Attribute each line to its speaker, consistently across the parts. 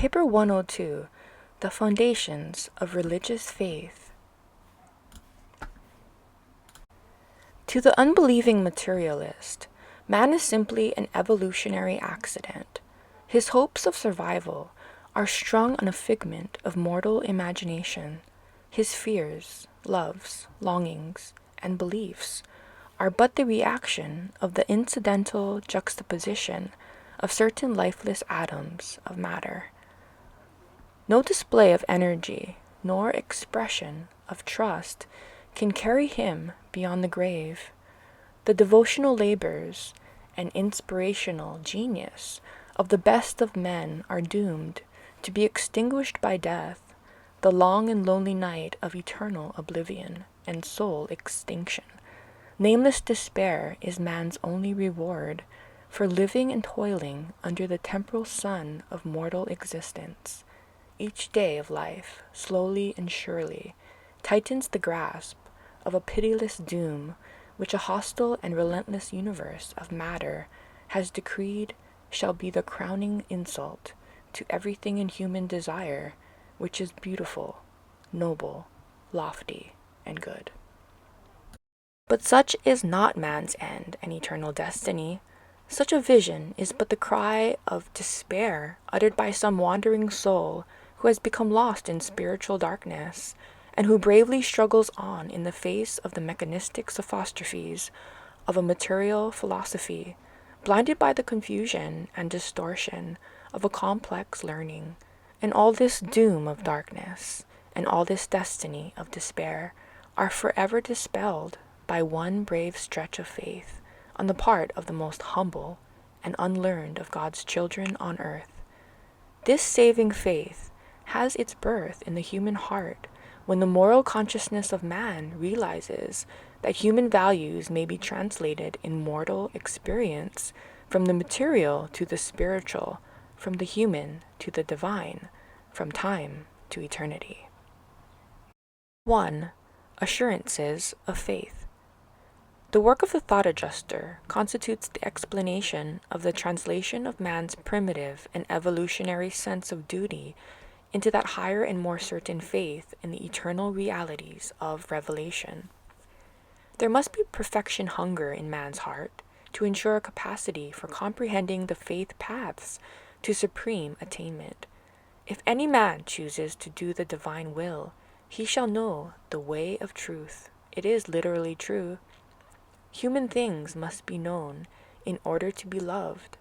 Speaker 1: Paper 102, The Foundations of Religious Faith. To the unbelieving materialist, man is simply an evolutionary accident. His hopes of survival are strung on a figment of mortal imagination. His fears, loves, longings, and beliefs are but the reaction of the incidental juxtaposition of certain lifeless atoms of matter. No display of energy, nor expression of trust can carry him beyond the grave. The devotional labors and inspirational genius of the best of men are doomed to be extinguished by death, the long and lonely night of eternal oblivion and soul extinction. Nameless despair is man's only reward for living and toiling under the temporal sun of mortal existence. Each day of life, slowly and surely, tightens the grasp of a pitiless doom which a hostile and relentless universe of matter has decreed shall be the crowning insult to everything in human desire which is beautiful, noble, lofty, and good. But such is not man's end and eternal destiny. Such a vision is but the cry of despair uttered by some wandering soul who has become lost in spiritual darkness, and who bravely struggles on in the face of the mechanistic sophistries of a material philosophy, blinded by the confusion and distortion of a complex learning. And all this doom of darkness, and all this destiny of despair, are forever dispelled by one brave stretch of faith on the part of the most humble and unlearned of God's children on earth. This saving faith has its birth in the human heart when the moral consciousness of man realizes that human values may be translated in mortal experience from the material to the spiritual, from the human to the divine, from time to eternity. 1. Assurances of faith. The work of the thought adjuster constitutes the explanation of the translation of man's primitive and evolutionary sense of duty into that higher and more certain faith in the eternal realities of revelation. There must be perfection hunger in man's heart to ensure a capacity for comprehending the faith paths to supreme attainment. If any man chooses to do the divine will, he shall know the way of truth. It is literally true. Human things must be known in order to be loved,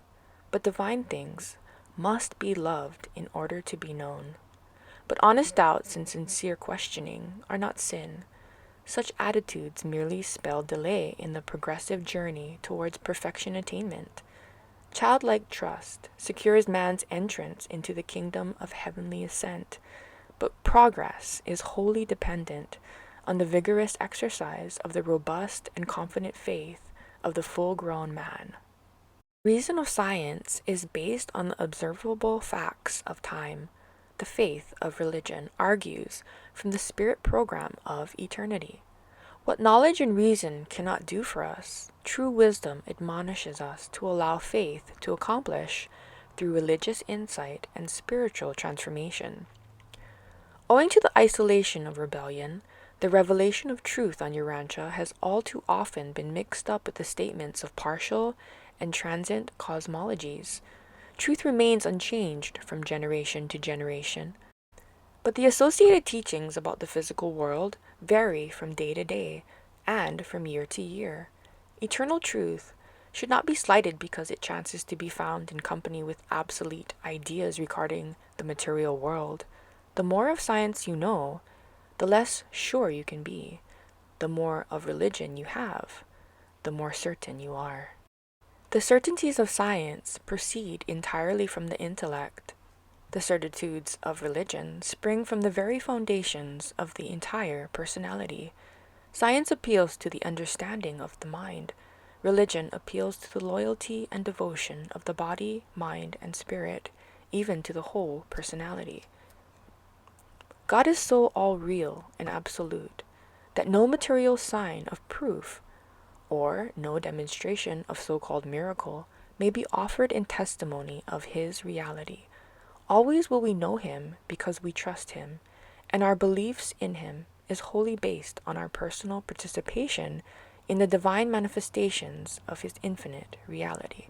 Speaker 1: but divine things must be loved in order to be known. But honest doubts and sincere questioning are not sin. Such attitudes merely spell delay in the progressive journey towards perfection attainment. Childlike trust secures man's entrance into the kingdom of heavenly ascent, but progress is wholly dependent on the vigorous exercise of the robust and confident faith of the full-grown man. Reason of science is based on the observable facts of time. The faith of religion argues from the spirit program of eternity. What knowledge and reason cannot do for us, true wisdom admonishes us to allow faith to accomplish through religious insight and spiritual transformation. Owing to the isolation of rebellion, the revelation of truth on Urantia has all too often been mixed up with the statements of partial and transient cosmologies. Truth remains unchanged from generation to generation, but the associated teachings about the physical world vary from day to day and from year to year. Eternal truth should not be slighted because it chances to be found in company with obsolete ideas regarding the material world. The more of science you know, the less sure you can be. The more of religion you have, the more certain you are. The certainties of science proceed entirely from the intellect. The certitudes of religion spring from the very foundations of the entire personality. Science appeals to the understanding of the mind. Religion appeals to the loyalty and devotion of the body, mind, and spirit, even to the whole personality. God is so all-real and absolute that no material sign of proof or no demonstration of so-called miracle may be offered in testimony of his reality. Always will we know him because we trust him, and our beliefs in him is wholly based on our personal participation in the divine manifestations of his infinite reality.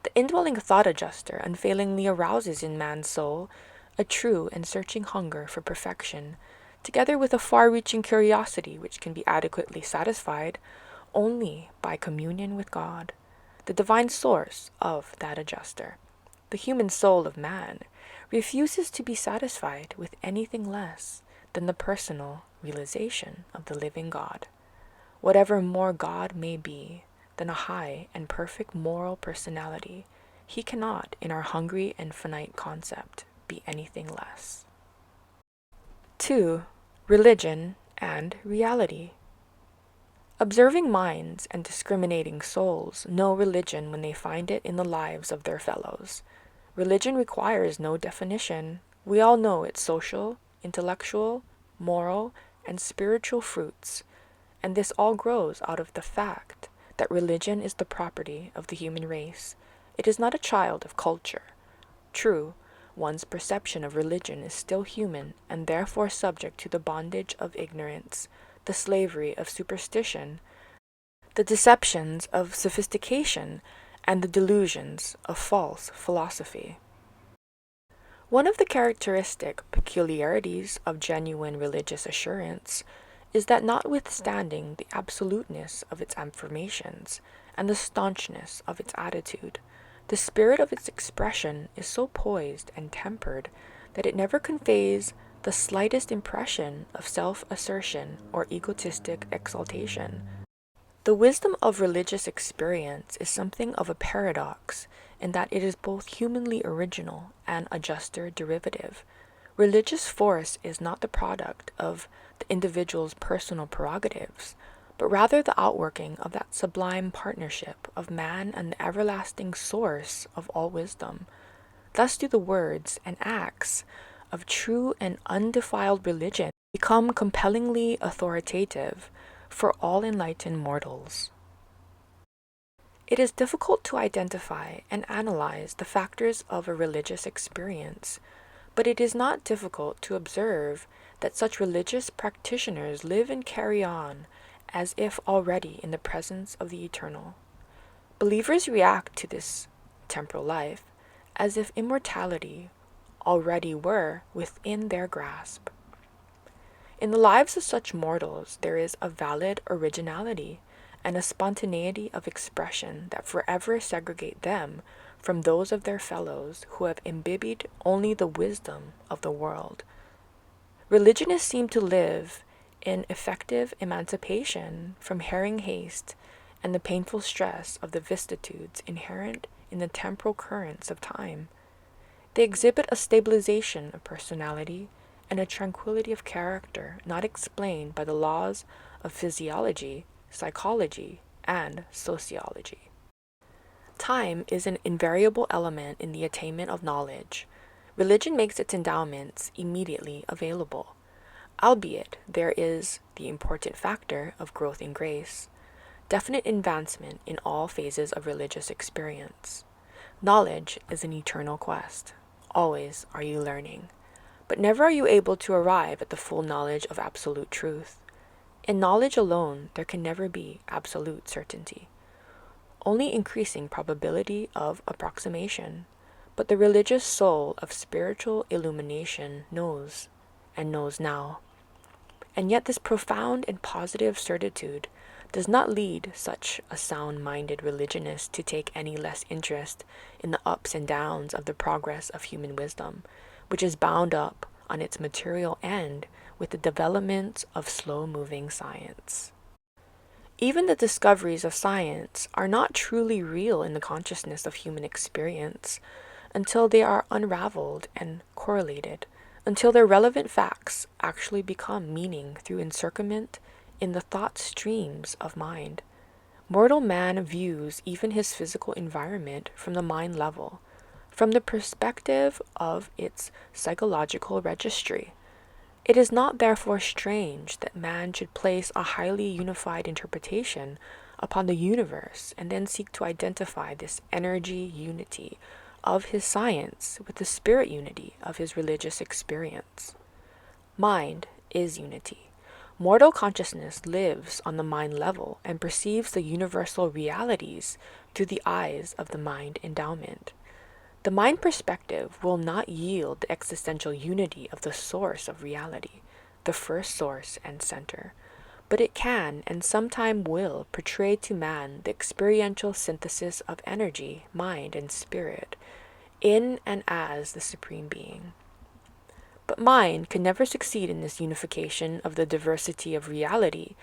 Speaker 1: The indwelling thought adjuster unfailingly arouses in man's soul a true and searching hunger for perfection, together with a far-reaching curiosity which can be adequately satisfied only by communion with God, the divine source of that adjuster. The human soul of man refuses to be satisfied with anything less than the personal realization of the living God. Whatever more God may be than a high and perfect moral personality, he cannot, in our hungry and finite concept, be anything less. 2. Religion and reality. Observing minds and discriminating souls know religion when they find it in the lives of their fellows. Religion requires no definition. We all know its social, intellectual, moral, and spiritual fruits, and this all grows out of the fact that religion is the property of the human race. It is not a child of culture. True, one's perception of religion is still human and therefore subject to the bondage of ignorance, the slavery of superstition, the deceptions of sophistication, and the delusions of false philosophy. One of the characteristic peculiarities of genuine religious assurance is that notwithstanding the absoluteness of its affirmations and the staunchness of its attitude, the spirit of its expression is so poised and tempered that it never conveys the slightest impression of self-assertion or egotistic exaltation. The wisdom of religious experience is something of a paradox in that it is both humanly original and adjuster derivative. Religious force is not the product of the individual's personal prerogatives, but rather the outworking of that sublime partnership of man and the everlasting source of all wisdom. Thus do the words and acts of true and undefiled religion become compellingly authoritative for all enlightened mortals. It is difficult to identify and analyze the factors of a religious experience, but it is not difficult to observe that such religious practitioners live and carry on as if already in the presence of the eternal. Believers react to this temporal life as if immortality already were within their grasp. In the lives of such mortals, there is a valid originality and a spontaneity of expression that forever segregate them from those of their fellows who have imbibed only the wisdom of the world. Religionists seem to live in effective emancipation from herring haste and the painful stress of the vicissitudes inherent in the temporal currents of time. They exhibit a stabilization of personality and a tranquility of character not explained by the laws of physiology, psychology, and sociology. Time is an invariable element in the attainment of knowledge. Religion makes its endowments immediately available, albeit there is the important factor of growth in grace, definite advancement in all phases of religious experience. Knowledge is an eternal quest. Always are you learning, but never are you able to arrive at the full knowledge of absolute truth. In knowledge alone, there can never be absolute certainty, only increasing probability of approximation. But the religious soul of spiritual illumination knows, and knows now. And yet this profound and positive certitude does not lead such a sound-minded religionist to take any less interest in the ups and downs of the progress of human wisdom, which is bound up on its material end with the development of slow-moving science. Even the discoveries of science are not truly real in the consciousness of human experience until they are unraveled and correlated, until their relevant facts actually become meaning through encirclement in the thought streams of mind. Mortal man views even his physical environment from the mind level, from the perspective of its psychological registry. It is not therefore strange that man should place a highly unified interpretation upon the universe and then seek to identify this energy unity of his science with the spirit unity of his religious experience. Mind is unity. Mortal consciousness lives on the mind level and perceives the universal realities through the eyes of the mind endowment. The mind perspective will not yield the existential unity of the source of reality, the first source and center, but it can and sometime will portray to man the experiential synthesis of energy, mind, and spirit, in and as the Supreme Being. But mind can never succeed in this unification of the diversity of reality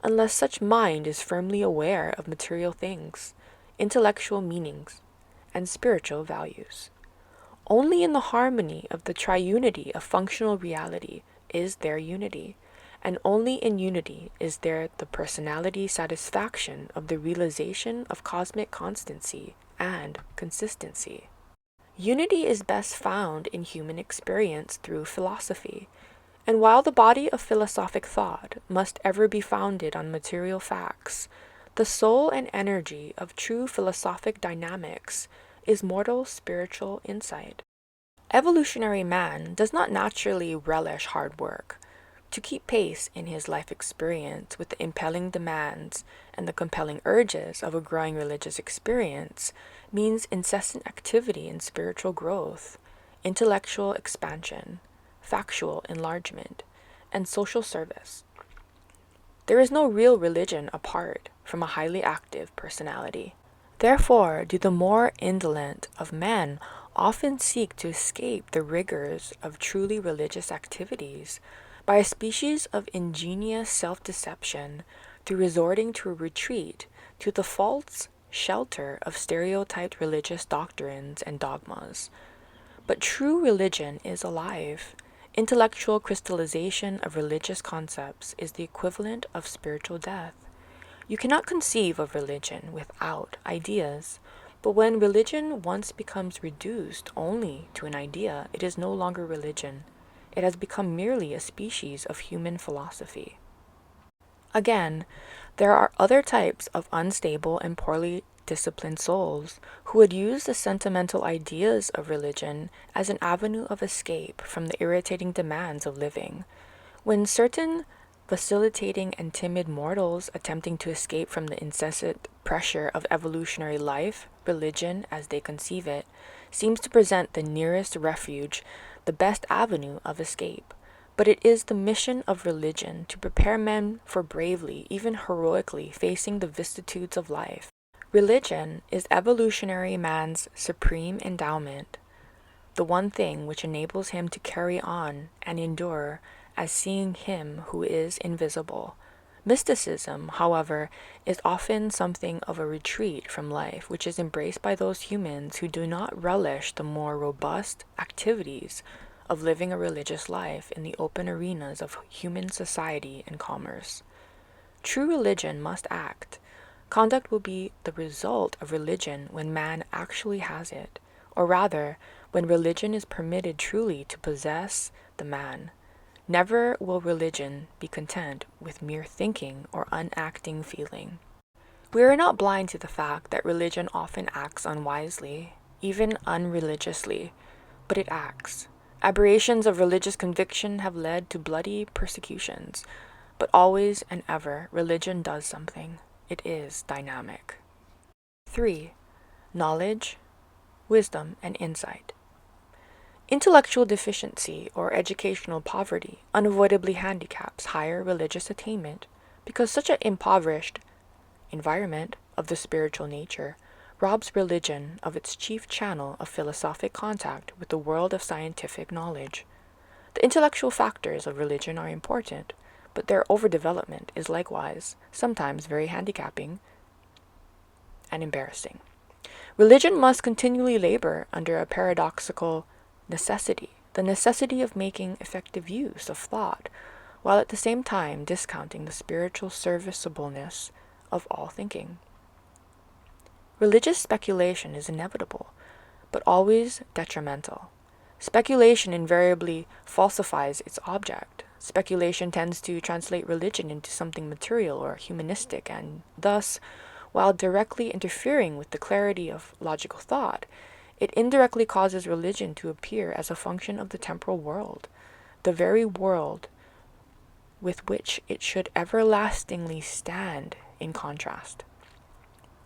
Speaker 1: unless such mind is firmly aware of material things, intellectual meanings, and spiritual values. Only in the harmony of the triunity of functional reality is there unity, and only in unity is there the personality satisfaction of the realization of cosmic constancy and consistency. Unity is best found in human experience through philosophy, and while the body of philosophic thought must ever be founded on material facts, the soul and energy of true philosophic dynamics is mortal spiritual insight. Evolutionary man does not naturally relish hard work. To keep pace in his life experience with the impelling demands and the compelling urges of a growing religious experience means incessant activity in spiritual growth, intellectual expansion, factual enlargement, and social service. There is no real religion apart from a highly active personality. Therefore, do the more indolent of men often seek to escape the rigors of truly religious activities by a species of ingenious self-deception through resorting to a retreat to the false shelter of stereotyped religious doctrines and dogmas. But true religion is alive. Intellectual crystallization of religious concepts is the equivalent of spiritual death. You cannot conceive of religion without ideas, but when religion once becomes reduced only to an idea, it is no longer religion. It has become merely a species of human philosophy. Again, there are other types of unstable and poorly disciplined souls who would use the sentimental ideas of religion as an avenue of escape from the irritating demands of living. When certain vacillating and timid mortals attempting to escape from the incessant pressure of evolutionary life, religion as they conceive it, seems to present the nearest refuge, the best avenue of escape. But it is the mission of religion to prepare men for bravely, even heroically, facing the vicissitudes of life. Religion is evolutionary man's supreme endowment, the one thing which enables him to carry on and endure as seeing him who is invisible. Mysticism, however, is often something of a retreat from life, which is embraced by those humans who do not relish the more robust activities of living a religious life in the open arenas of human society and commerce. True religion must act. Conduct will be the result of religion when man actually has it, or rather, when religion is permitted truly to possess the man. Never will religion be content with mere thinking or unacting feeling. We are not blind to the fact that religion often acts unwisely, even unreligiously, but it acts. Aberrations of religious conviction have led to bloody persecutions, but always and ever religion does something. It is dynamic. 3. Knowledge, wisdom, and insight. Intellectual deficiency or educational poverty unavoidably handicaps higher religious attainment because such an impoverished environment of the spiritual nature robs religion of its chief channel of philosophic contact with the world of scientific knowledge. The intellectual factors of religion are important, but their overdevelopment is likewise sometimes very handicapping and embarrassing. Religion must continually labor under a paradoxical necessity, the necessity of making effective use of thought, while at the same time discounting the spiritual serviceableness of all thinking. Religious speculation is inevitable, but always detrimental. Speculation invariably falsifies its object. Speculation tends to translate religion into something material or humanistic, and thus, while directly interfering with the clarity of logical thought, It indirectly causes religion to appear as a function of the temporal world, the very world with which it should everlastingly stand in contrast.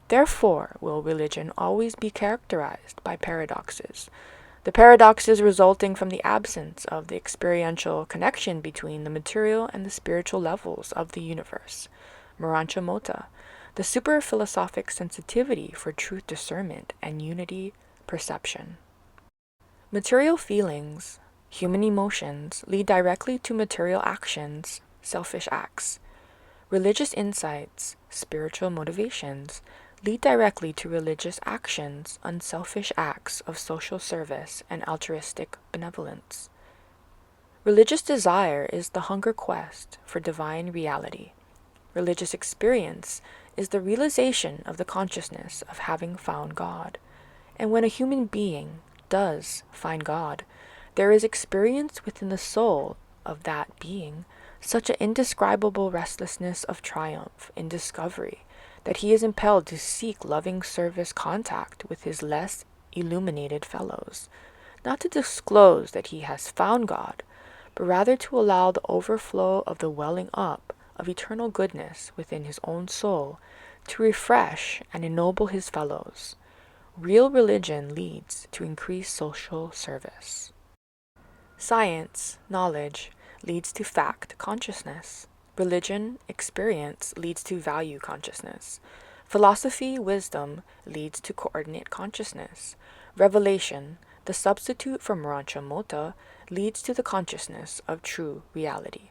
Speaker 1: Therefore will religion always be characterized by paradoxes, the paradoxes resulting from the absence of the experiential connection between the material and the spiritual levels of the universe, Urantia Mota, the super-philosophic sensitivity for truth discernment and unity perception. Material feelings, human emotions, lead directly to material actions, selfish acts. Religious insights, spiritual motivations, lead directly to religious actions, unselfish acts of social service and altruistic benevolence. Religious desire is the hunger quest for divine reality. Religious experience is the realization of the consciousness of having found God. And when a human being does find God, there is experience within the soul of that being such an indescribable restlessness of triumph in discovery that he is impelled to seek loving service contact with his less illuminated fellows, not to disclose that he has found God, but rather to allow the overflow of the welling up of eternal goodness within his own soul to refresh and ennoble his fellows. Real religion leads to increased social service. Science, knowledge, leads to fact consciousness. Religion, experience, leads to value consciousness. Philosophy, wisdom, leads to coordinate consciousness. Revelation, the substitute for Urantia Mota, leads to the consciousness of true reality.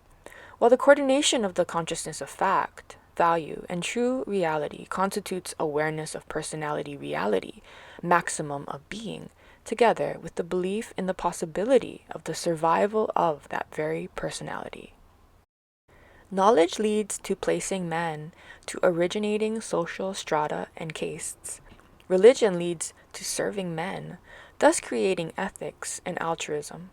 Speaker 1: While the coordination of the consciousness of fact, value, and true reality constitutes awareness of personality reality, maximum of being, together with the belief in the possibility of the survival of that very personality. Knowledge leads to placing man to originating social strata and castes. Religion leads to serving men, thus creating ethics and altruism.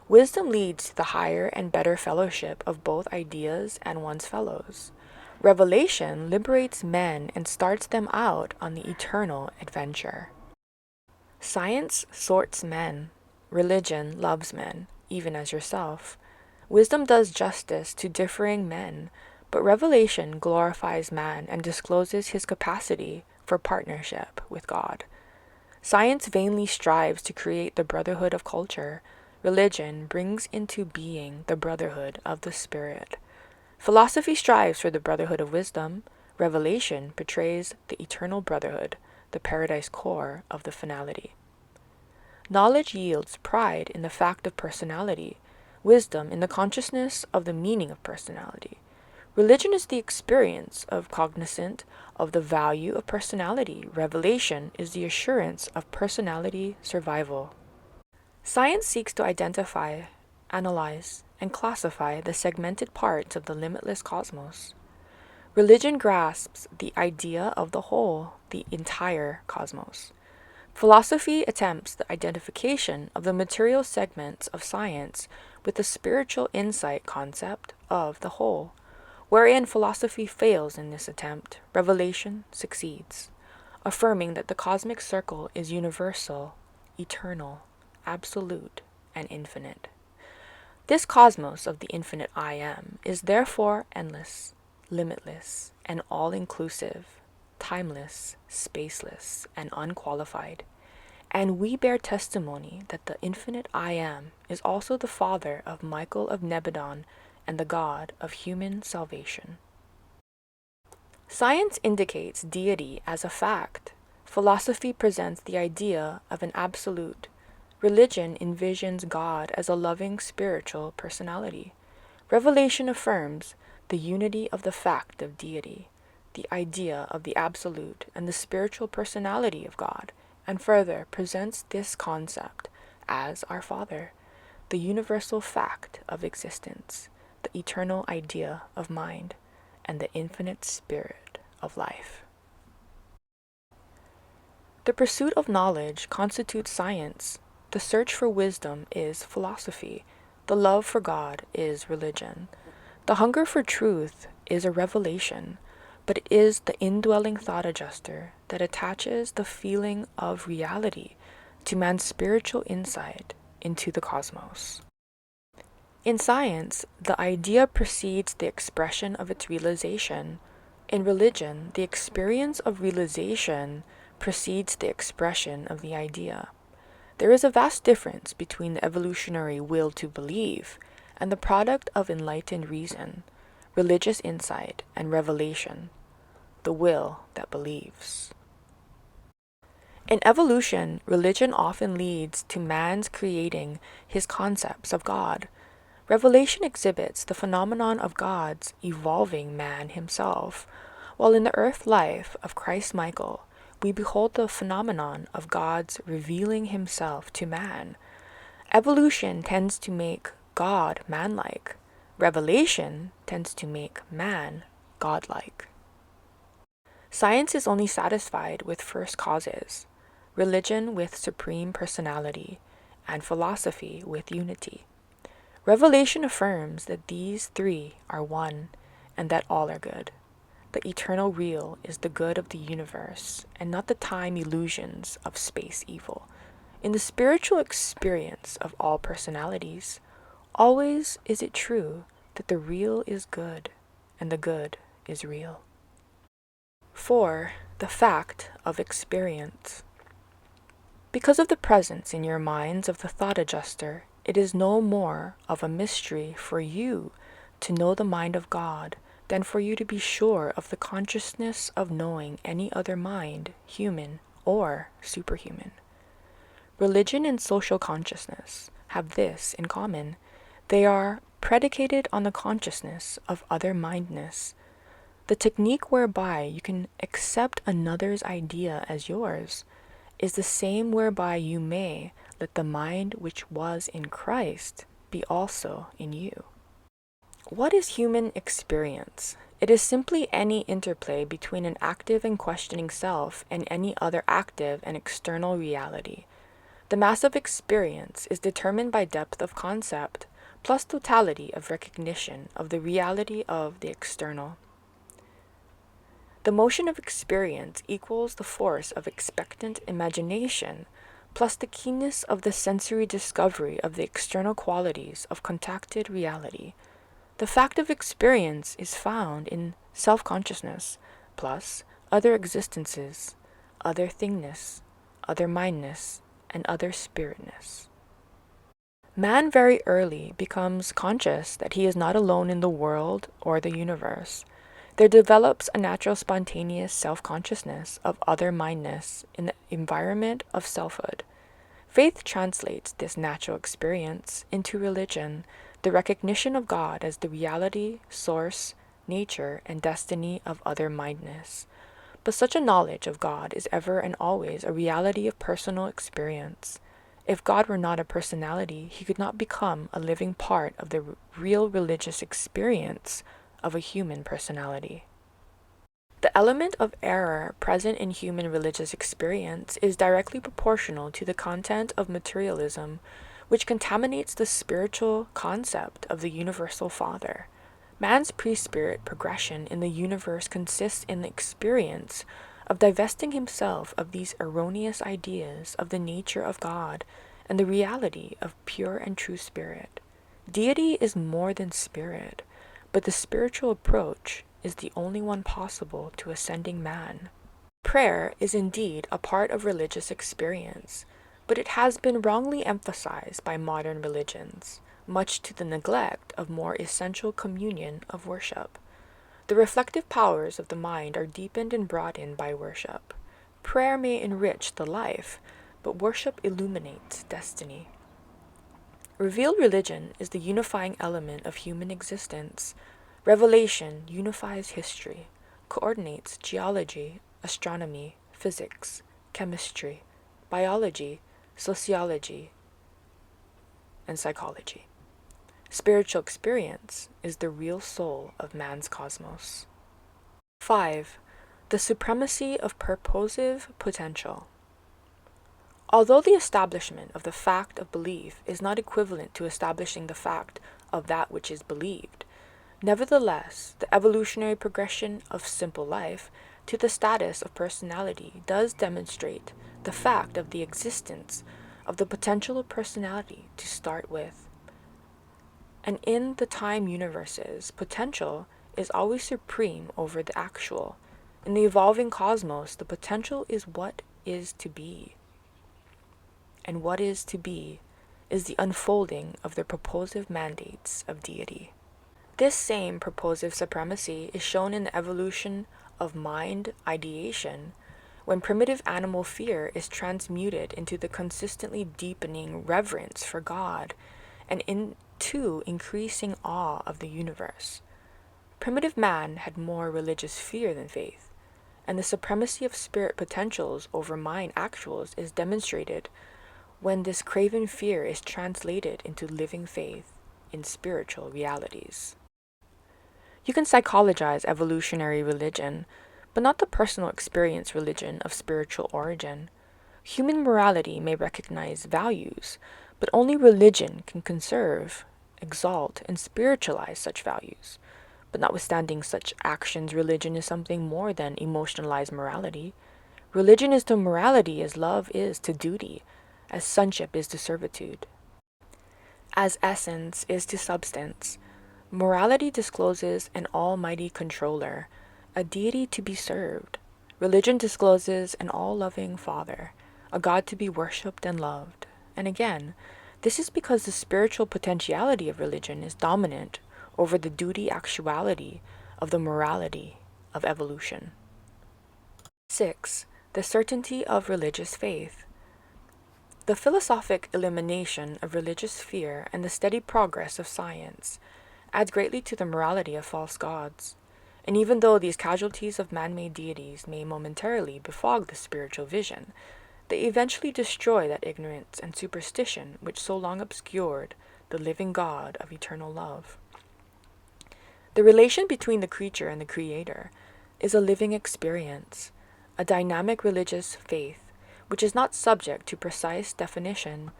Speaker 1: Wisdom leads to the higher and better fellowship of both ideas and one's fellows. Revelation liberates men and starts them out on the eternal adventure. Science sorts men. Religion loves men, even as yourself. Wisdom does justice to differing men, but revelation glorifies man and discloses his capacity for partnership with God. Science vainly strives to create the brotherhood of culture. Religion brings into being the brotherhood of the spirit. Philosophy strives for the brotherhood of wisdom. Revelation portrays the eternal brotherhood, the paradise core of the finality. Knowledge yields pride in the fact of personality, wisdom in the consciousness of the meaning of personality. Religion is the experience of cognizant of the value of personality. Revelation is the assurance of personality survival. Science seeks to identify, analyze, and classify the segmented parts of the limitless cosmos. Religion grasps the idea of the whole, the entire cosmos. Philosophy attempts the identification of the material segments of science with the spiritual insight concept of the whole. Wherein philosophy fails in this attempt, revelation succeeds, affirming that the cosmic circle is universal, eternal, absolute, and infinite. This cosmos of the infinite I Am is therefore endless, limitless, and all-inclusive, timeless, spaceless, and unqualified. And we bear testimony that the infinite I Am is also the father of Michael of Nebadon and the God of human salvation. Science indicates deity as a fact. Philosophy presents the idea of an absolute. Religion envisions God as a loving spiritual personality. Revelation affirms the unity of the fact of deity, the idea of the absolute and the spiritual personality of God, and further presents this concept as our Father, the universal fact of existence, the eternal idea of mind, and the infinite spirit of life. The pursuit of knowledge constitutes science. The search for wisdom is philosophy. The love for God is religion. The hunger for truth is a revelation, but it is the indwelling thought adjuster that attaches the feeling of reality to man's spiritual insight into the cosmos. In science, the idea precedes the expression of its realization. In religion, the experience of realization precedes the expression of the idea. There is a vast difference between the evolutionary will to believe and the product of enlightened reason, religious insight, and revelation, the will that believes. In evolution, religion often leads to man's creating his concepts of God. Revelation exhibits the phenomenon of God's evolving man himself, while in the earth life of Christ Michael, we behold the phenomenon of God's revealing himself to man. Evolution tends to make God manlike. Revelation tends to make man godlike. Science is only satisfied with first causes, religion with supreme personality, and philosophy with unity. Revelation affirms that these three are one and that all are good. The eternal real is the good of the universe and not the time illusions of space evil. In the spiritual experience of all personalities, always is it true that the real is good and the good is real. 4. The fact of experience. Because of the presence in your minds of the thought adjuster, it is no more of a mystery for you to know the mind of God than for you to be sure of the consciousness of knowing any other mind, human or superhuman. Religion and social consciousness have this in common. They are predicated on the consciousness of other-mindedness. The technique whereby you can accept another's idea as yours is the same whereby you may let the mind which was in Christ be also in you. What is human experience? It is simply any interplay between an active and questioning self and any other active and external reality. The mass of experience is determined by depth of concept plus totality of recognition of the reality of the external. The motion of experience equals the force of expectant imagination, plus the keenness of the sensory discovery of the external qualities of contacted reality. The fact of experience is found in self-consciousness, plus other existences, other thingness, other mindness, and other spiritness. Man very early becomes conscious that he is not alone in the world or the universe. There develops a natural spontaneous self-consciousness of other-mindedness in the environment of selfhood. Faith translates this natural experience into religion, the recognition of God as the reality, source, nature, and destiny of other-mindedness. But such a knowledge of God is ever and always a reality of personal experience. If God were not a personality, he could not become a living part of the real religious experience of a human personality. The element of error present in human religious experience is directly proportional to the content of materialism, which contaminates the spiritual concept of the universal Father. Man's pre-spirit progression in the universe consists in the experience of divesting himself of these erroneous ideas of the nature of God and the reality of pure and true spirit. Deity is more than spirit, but the spiritual approach is the only one possible to ascending man. Prayer is indeed a part of religious experience, but it has been wrongly emphasized by modern religions, much to the neglect of more essential communion of worship. The reflective powers of the mind are deepened and brought in by worship. Prayer may enrich the life, but worship illuminates destiny. Revealed religion is the unifying element of human existence. Revelation unifies history, coordinates geology, astronomy, physics, chemistry, biology, sociology, and psychology. Spiritual experience is the real soul of man's cosmos. 5. The supremacy of purposive potential. Although the establishment of the fact of belief is not equivalent to establishing the fact of that which is believed, nevertheless, the evolutionary progression of simple life to the status of personality does demonstrate the fact of the existence of the potential of personality to start with. And in the time universes, potential is always supreme over the actual. In the evolving cosmos, the potential is what is to be. And what is to be is the unfolding of the purposive mandates of deity. This same purposive supremacy is shown in the evolution of mind ideation, when primitive animal fear is transmuted into the consistently deepening reverence for God and into increasing awe of the universe. Primitive man had more religious fear than faith, and the supremacy of spirit potentials over mind actuals is demonstrated when this craven fear is translated into living faith in spiritual realities. You can psychologize evolutionary religion, but not the personal experience religion of spiritual origin. Human morality may recognize values, but only religion can conserve, exalt, and spiritualize such values. But notwithstanding such actions, religion is something more than emotionalized morality. Religion is to morality as love is to duty, as sonship is to servitude. As essence is to substance, morality discloses an almighty controller, a deity to be served. Religion discloses an all-loving Father, a God to be worshipped and loved. And again, this is because the spiritual potentiality of religion is dominant over the duty actuality of the morality of evolution. 6. The certainty of religious faith. The philosophic elimination of religious fear and the steady progress of science adds greatly to the morality of false gods. And even though these casualties of man-made deities may momentarily befog the spiritual vision, they eventually destroy that ignorance and superstition which so long obscured the living God of eternal love. The relation between the creature and the Creator is a living experience, a dynamic religious faith which is not subject to precise definition.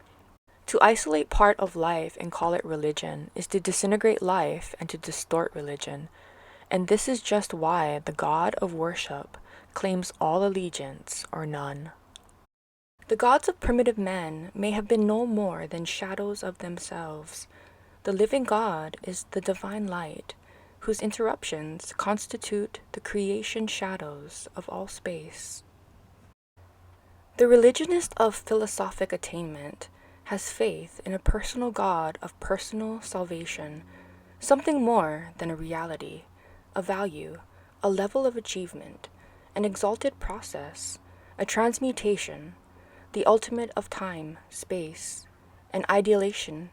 Speaker 1: To isolate part of life and call it religion is to disintegrate life and to distort religion, and this is just why the God of worship claims all allegiance or none. The gods of primitive men may have been no more than shadows of themselves. The living God is the divine light, whose interruptions constitute the creation shadows of all space. The religionist of philosophic attainment has faith in a personal God of personal salvation, something more than a reality, a value, a level of achievement, an exalted process, a transmutation, the ultimate of time, space, an idealization,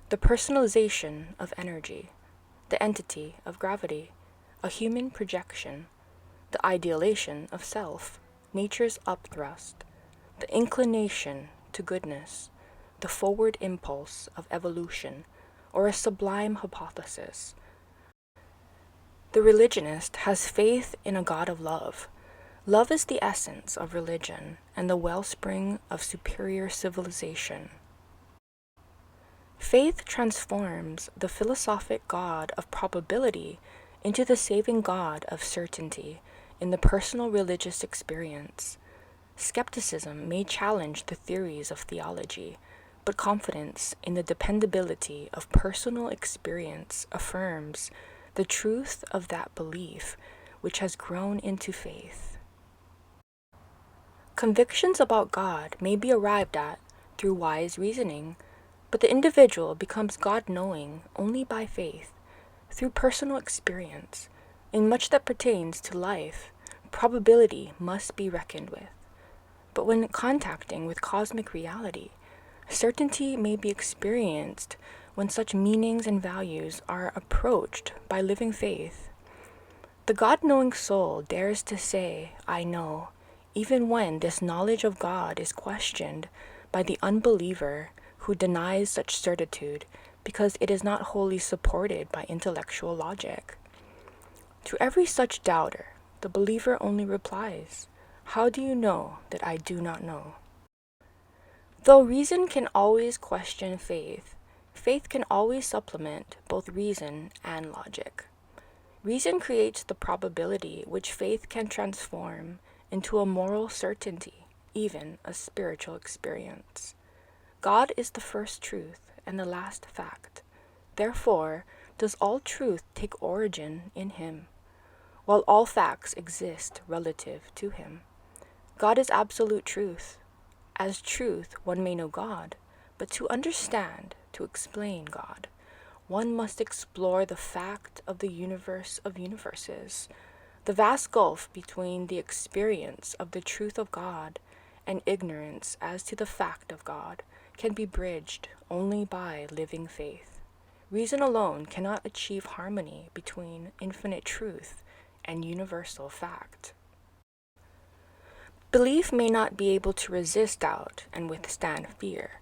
Speaker 1: the personalization of energy, the entity of gravity, a human projection, the idealization of self, nature's upthrust, the inclination to goodness, the forward impulse of evolution, or a sublime hypothesis. The religionist has faith in a God of love. Love is the essence of religion and the wellspring of superior civilization. Faith transforms the philosophic God of probability into the saving God of certainty in the personal religious experience. Skepticism may challenge the theories of theology, but confidence in the dependability of personal experience affirms the truth of that belief which has grown into faith. Convictions about God may be arrived at through wise reasoning, but the individual becomes God-knowing only by faith, through personal experience. In much that pertains to life, probability must be reckoned with. But when contacting with cosmic reality, certainty may be experienced when such meanings and values are approached by living faith. The God-knowing soul dares to say, I know, even when this knowledge of God is questioned by the unbeliever who denies such certitude because it is not wholly supported by intellectual logic. To every such doubter, the believer only replies, how do you know that I do not know? Though reason can always question faith, faith can always supplement both reason and logic. Reason creates the probability which faith can transform into a moral certainty, even a spiritual experience. God is the first truth and the last fact. Therefore, does all truth take origin in him, while all facts exist relative to him. God is absolute truth. As truth, one may know God, but to understand, to explain God, one must explore the fact of the universe of universes. The vast gulf between the experience of the truth of God and ignorance as to the fact of God can be bridged only by living faith. Reason alone cannot achieve harmony between infinite truth and universal fact. Belief may not be able to resist doubt and withstand fear,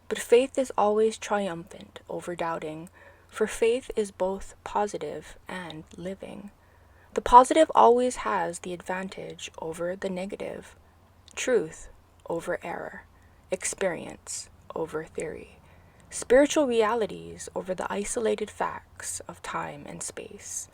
Speaker 1: but faith is always triumphant over doubting, for faith is both positive and living. The positive always has the advantage over the negative, truth over error, experience over theory, spiritual realities over the isolated facts of time and space.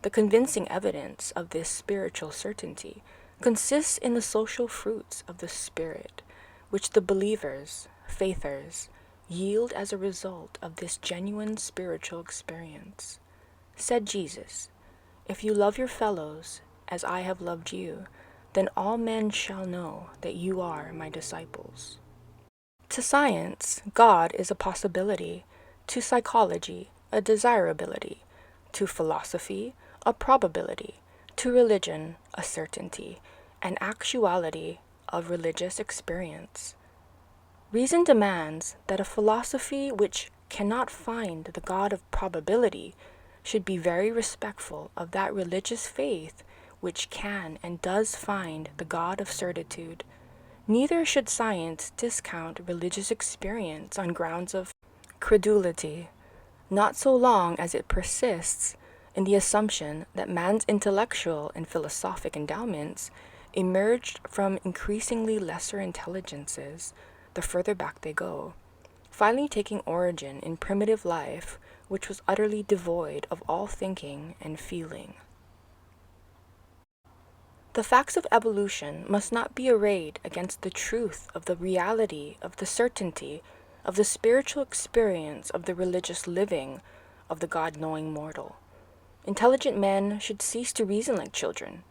Speaker 1: The convincing evidence of this spiritual certainty consists in the social fruits of the Spirit, which the believers, faithers, yield as a result of this genuine spiritual experience. Said Jesus, "If you love your fellows as I have loved you, then all men shall know that you are my disciples." To science, God is a possibility; to psychology, a desirability; to philosophy, a probability; to religion, a certainty, an actuality of religious experience. Reason demands that a philosophy which cannot find the God of probability should be very respectful of that religious faith which can and does find the God of certitude. Neither should science discount religious experience on grounds of credulity, not so long as it persists in the assumption that man's intellectual and philosophic endowments emerged from increasingly lesser intelligences the further back they go, finally taking origin in primitive life, which was utterly devoid of all thinking and feeling. The facts of evolution must not be arrayed against the truth of the reality of the certainty of the spiritual experience of the religious living of the God-knowing mortal. Intelligent men should cease to reason like children,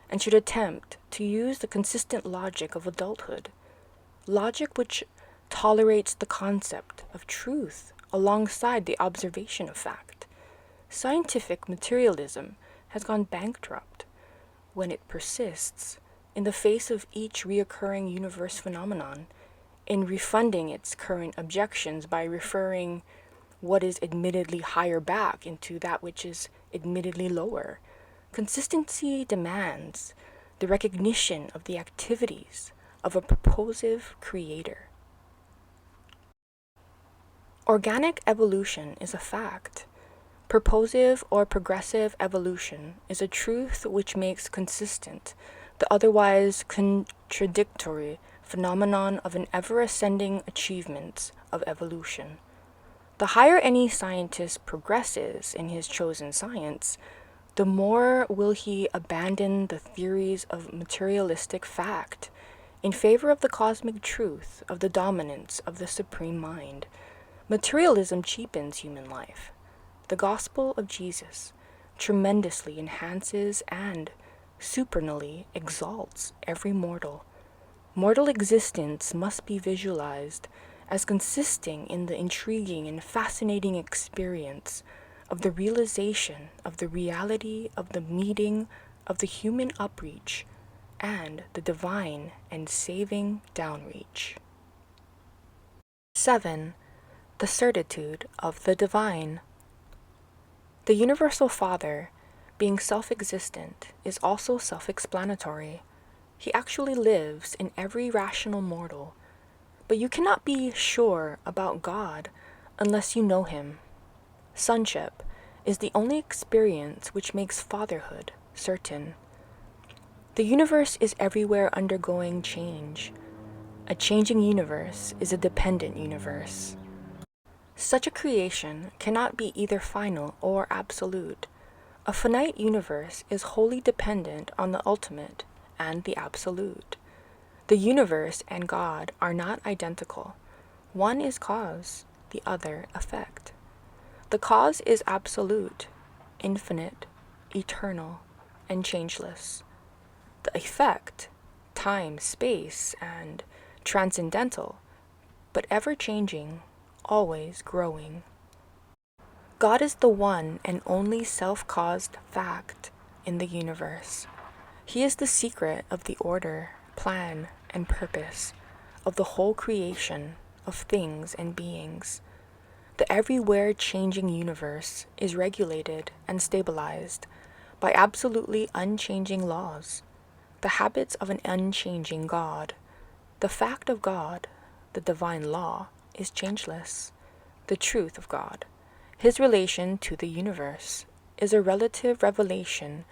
Speaker 1: and should attempt to use the consistent logic of adulthood, logic which tolerates the concept of truth alongside the observation of fact. Scientific materialism has gone bankrupt when it persists, in the face of each reoccurring universe phenomenon, in refunding its current objections by referring what is admittedly higher back into that which is admittedly lower. Consistency demands the recognition of the activities of a purposive creator. Organic evolution is a fact. Purposive or progressive evolution is a truth which makes consistent the otherwise contradictory phenomenon of an ever-ascending achievement of evolution. The higher any scientist progresses in his chosen science, the more will he abandon the theories of materialistic fact in favor of the cosmic truth of the dominance of the supreme mind. Materialism cheapens human life. The gospel of Jesus tremendously enhances and supernally exalts every mortal. Mortal existence must be visualized as consisting in the intriguing and fascinating experience of the realization of the reality of the meeting of the human upreach and the divine and saving downreach. 7. The certitude of the divine. The Universal Father, being self-existent, is also self-explanatory. He actually lives in every rational mortal, but you cannot be sure about God unless you know him. Sonship is the only experience which makes fatherhood certain. The universe is everywhere undergoing change. A changing universe is a dependent universe. Such a creation cannot be either final or absolute. A finite universe is wholly dependent on the ultimate and the absolute. The universe and God are not identical. One is cause, the other effect. The cause is absolute, infinite, eternal, and changeless. The effect, time, space, and transcendental, but ever-changing, always growing. God is the one and only self-caused fact in the universe. He is the secret of the order, plan, and purpose of the whole creation of things and beings. The everywhere changing universe is regulated and stabilized by absolutely unchanging laws, the habits of an unchanging God. The fact of God, the divine law, is changeless. The truth of God, his relation to the universe, is a relative revelation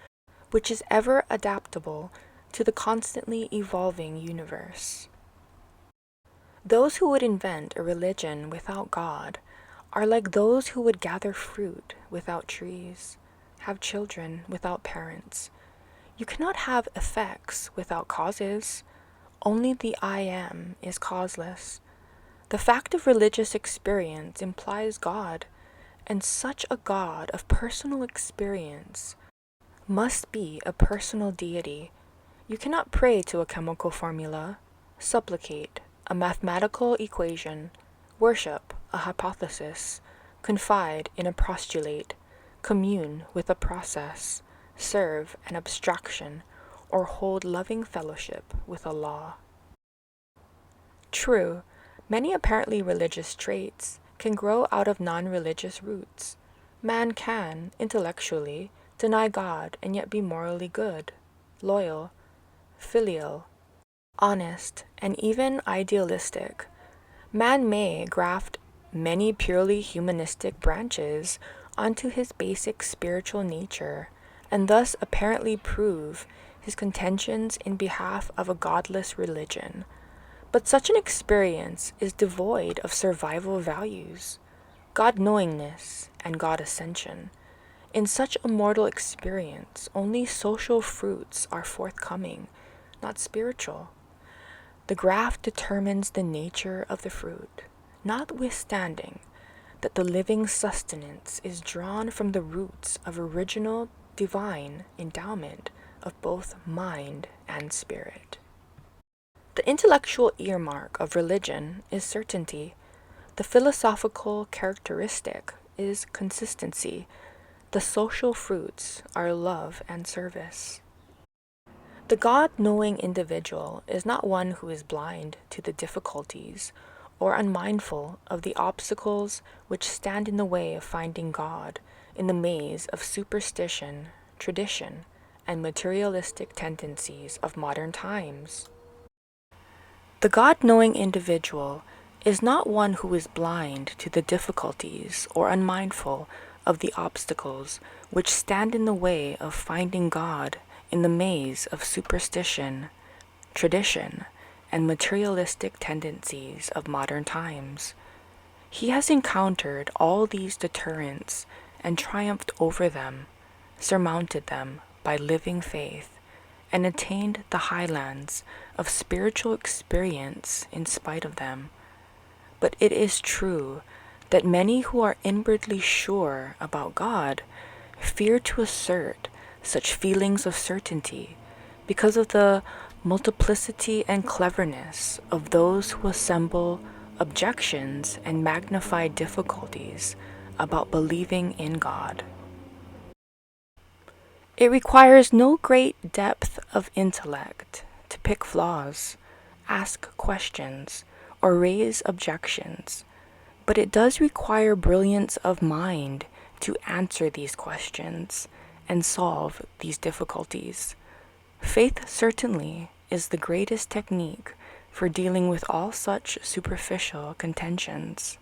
Speaker 1: which is ever adaptable to the constantly evolving universe. Those who would invent a religion without God are like those who would gather fruit without trees, have children without parents. You cannot have effects without causes. Only the I am is causeless. The fact of religious experience implies God, and such a God of personal experience must be a personal deity. You cannot pray to a chemical formula, supplicate a mathematical equation, worship a hypothesis, confide in a postulate, commune with a process, serve an abstraction, or hold loving fellowship with a law. True, many apparently religious traits can grow out of non-religious roots. Man can, intellectually, deny God and yet be morally good, loyal, filial, honest, and even idealistic. Man may graft many purely humanistic branches onto his basic spiritual nature, and thus apparently prove his contentions in behalf of a godless religion. But such an experience is devoid of survival values, God-knowingness, and God-ascension. In such a mortal experience, only social fruits are forthcoming, not spiritual. The graft determines the nature of the fruit, notwithstanding that the living sustenance is drawn from the roots of original divine endowment of both mind and spirit. The intellectual earmark of religion is certainty. The philosophical characteristic is consistency. The social fruits are love and service. The God-knowing individual is not one who is blind to the difficulties or unmindful of the obstacles which stand in the way of finding God in the maze of superstition, tradition, and materialistic tendencies of modern times. The God-knowing individual is not one who is blind to the difficulties or unmindful of the obstacles which stand in the way of finding God in the maze of superstition, tradition, and materialistic tendencies of modern times. He has encountered all these deterrents and triumphed over them, surmounted them by living faith, and attained the highlands of spiritual experience in spite of them. But it is true that many who are inwardly sure about God fear to assert such feelings of certainty because of the multiplicity and cleverness of those who assemble objections and magnify difficulties about believing in God. It requires no great depth of intellect to pick flaws, ask questions, or raise objections, but it does require brilliance of mind to answer these questions and solve these difficulties. Faith certainly is the greatest technique for dealing with all such superficial contentions.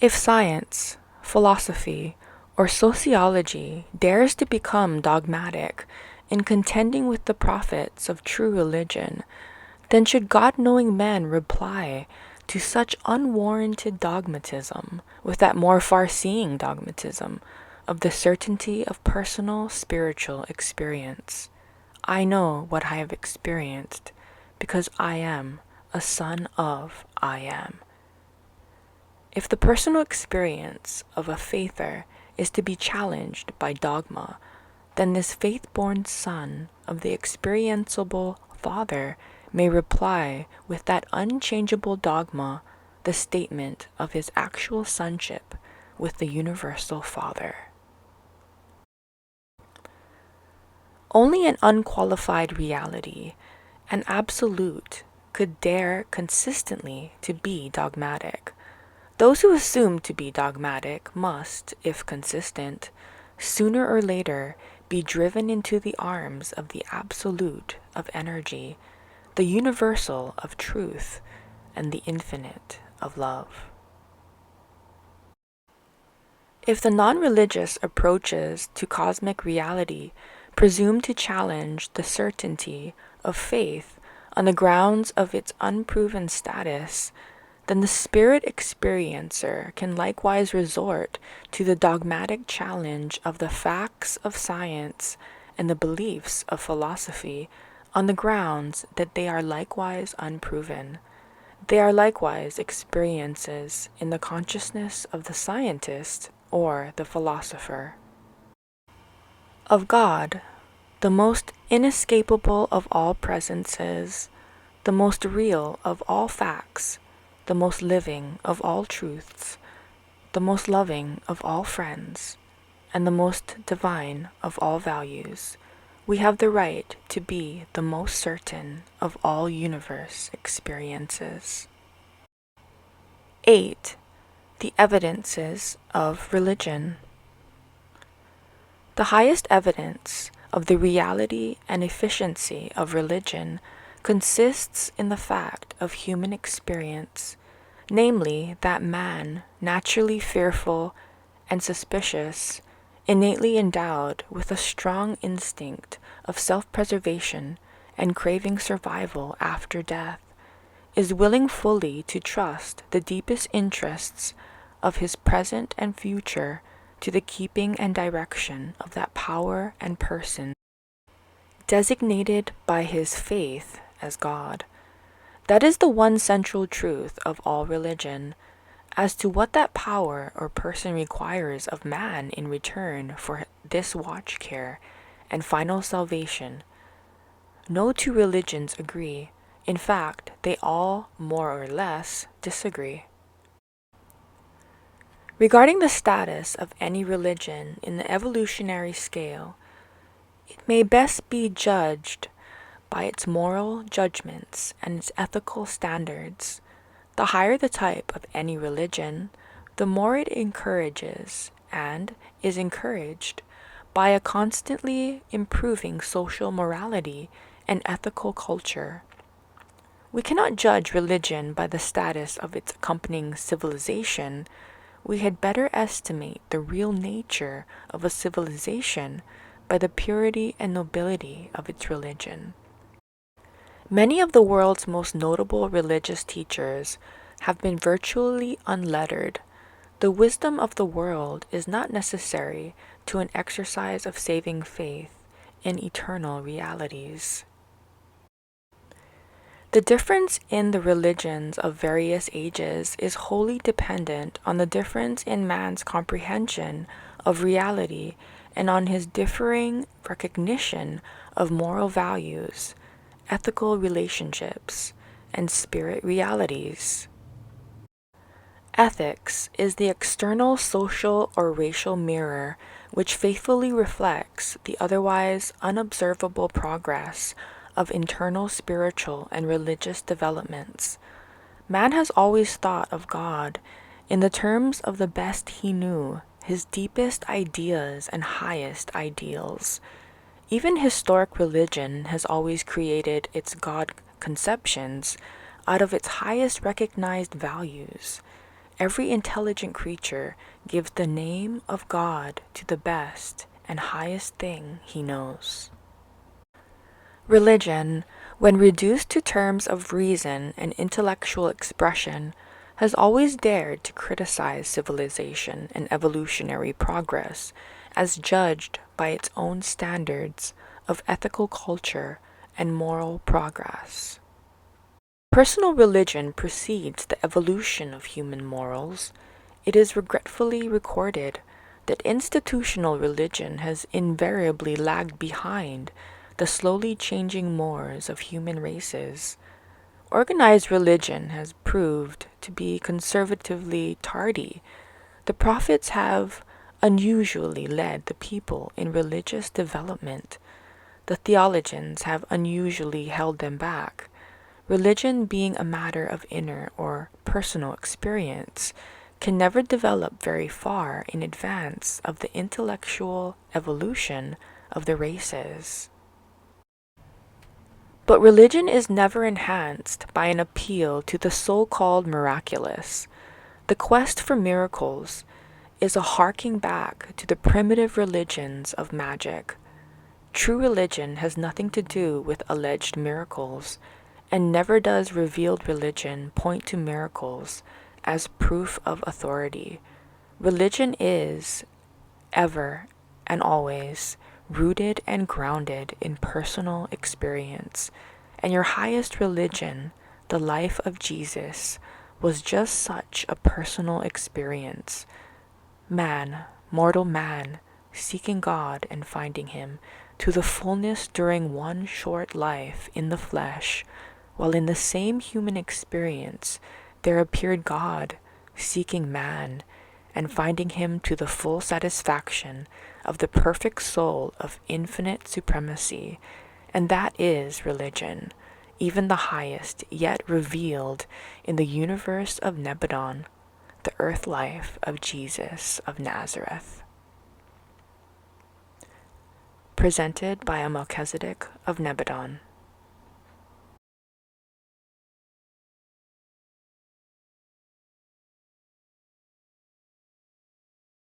Speaker 1: If science, philosophy, or sociology dares to become dogmatic in contending with the prophets of true religion, then should God-knowing men reply to such unwarranted dogmatism with that more far-seeing dogmatism of the certainty of personal spiritual experience. I know what I have experienced because I am a son of I am. If the personal experience of a faither is to be challenged by dogma, then this faith-born son of the experienceable Father may reply with that unchangeable dogma the statement of his actual sonship with the universal Father. Only an unqualified reality, an absolute, could dare consistently to be dogmatic. Those who assume to be dogmatic must, if consistent, sooner or later be driven into the arms of the absolute of energy, the universal of truth, and the infinite of love. If the non-religious approaches to cosmic reality presume to challenge the certainty of faith on the grounds of its unproven status, then the spirit experiencer can likewise resort to the dogmatic challenge of the facts of science and the beliefs of philosophy on the grounds that they are likewise unproven. They are likewise experiences in the consciousness of the scientist or the philosopher. Of God, the most inescapable of all presences, the most real of all facts, the most living of all truths, the most loving of all friends, and the most divine of all values, we have the right to be the most certain of all universe experiences. 8. The evidences of religion. The highest evidence of the reality and efficiency of religion consists in the fact of human experience, namely that man, naturally fearful and suspicious, innately endowed with a strong instinct of self-preservation and craving survival after death, is willing fully to trust the deepest interests of his present and future to the keeping and direction of that power and person designated by his faith as God. That is the one central truth of all religion. As to what that power or person requires of man in return for this watch care and final salvation, no two religions agree. In fact, they all, more or less, disagree. Regarding the status of any religion in the evolutionary scale, it may best be judged by its moral judgments and its ethical standards. The higher the type of any religion, the more it encourages and is encouraged by a constantly improving social morality and ethical culture. We cannot judge religion by the status of its accompanying civilization. We had better estimate the real nature of a civilization by the purity and nobility of its religion. Many of the world's most notable religious teachers have been virtually unlettered. The wisdom of the world is not necessary to an exercise of saving faith in eternal realities. The difference in the religions of various ages is wholly dependent on the difference in man's comprehension of reality and on his differing recognition of moral values, ethical relationships, and spirit realities. Ethics is the external social or racial mirror which faithfully reflects the otherwise unobservable progress of internal spiritual and religious developments. Man has always thought of God in the terms of the best he knew, his deepest ideas and highest ideals. Even historic religion has always created its God conceptions out of its highest recognized values. Every intelligent creature gives the name of God to the best and highest thing he knows. Religion, when reduced to terms of reason and intellectual expression, has always dared to criticize civilization and evolutionary progress as judged by its own standards of ethical culture and moral progress. Personal religion precedes the evolution of human morals. It is regretfully recorded that institutional religion has invariably lagged behind the slowly changing mores of human races. Organized religion has proved to be conservatively tardy. The prophets have unusually led the people in religious development. The theologians have unusually held them back. Religion, being a matter of inner or personal experience, can never develop very far in advance of the intellectual evolution of the races. But religion is never enhanced by an appeal to the so-called miraculous. The quest for miracles is a harking back to the primitive religions of magic. True religion has nothing to do with alleged miracles, and never does revealed religion point to miracles as proof of authority. Religion is, ever and always, rooted and grounded in personal experience, and your highest religion, the life of Jesus, was just such a personal experience. Man, mortal man, seeking God and finding Him to the fullness during one short life in the flesh, while in the same human experience there appeared God, seeking man, and finding him to the full satisfaction of the perfect soul of infinite supremacy, and that is religion, even the highest yet revealed in the universe of Nebadon, the earth life of Jesus of Nazareth. Presented by a Melchizedek of Nebadon.